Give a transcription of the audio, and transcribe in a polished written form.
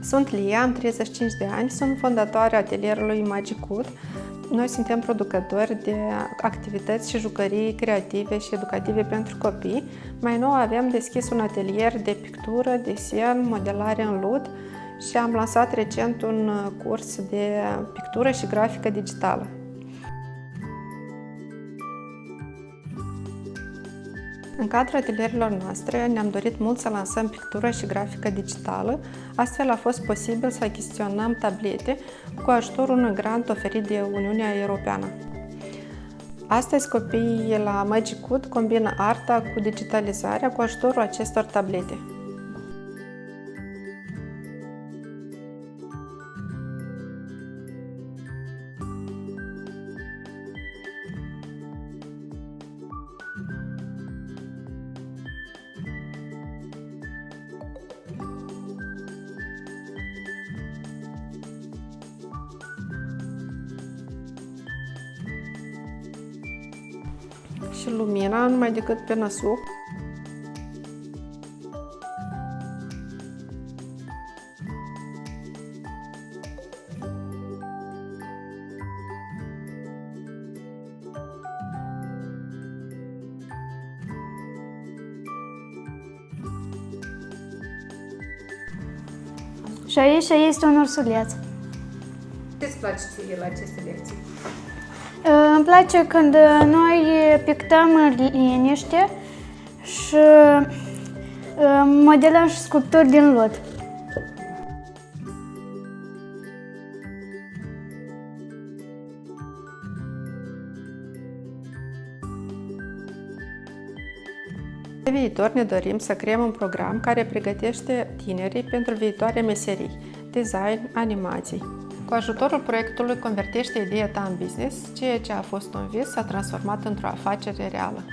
Sunt Lia, am 35 de ani, sunt fondatoarea atelierului Magic Wood. Noi suntem producători de activități și jucării creative și educative pentru copii. Mai nou avem deschis un atelier de pictură, desen, modelare în lut și am lansat recent un curs de pictură și grafică digitală. În cadrul atelierilor noastre ne-am dorit mult să lansăm pictură și grafică digitală, astfel a fost posibil să achiziționăm tablete cu ajutorul unui grant oferit de Uniunea Europeană. Astăzi copiii la Magic Wood combină arta cu digitalizarea cu ajutorul acestor tablete. Și lumina, numai decât pe năsuc. Și aici este un ursuleț. Ce-ți place ție la aceste lecții? Îmi place când noi pictăm în liniște și modelăm și sculpturi din lut. Pe viitor ne dorim să creăm un program care pregătește tinerii pentru viitoare meserii, design, animații. Cu ajutorul proiectului Convertește ideea ta în business, ceea ce a fost un vis s-a transformat într-o afacere reală.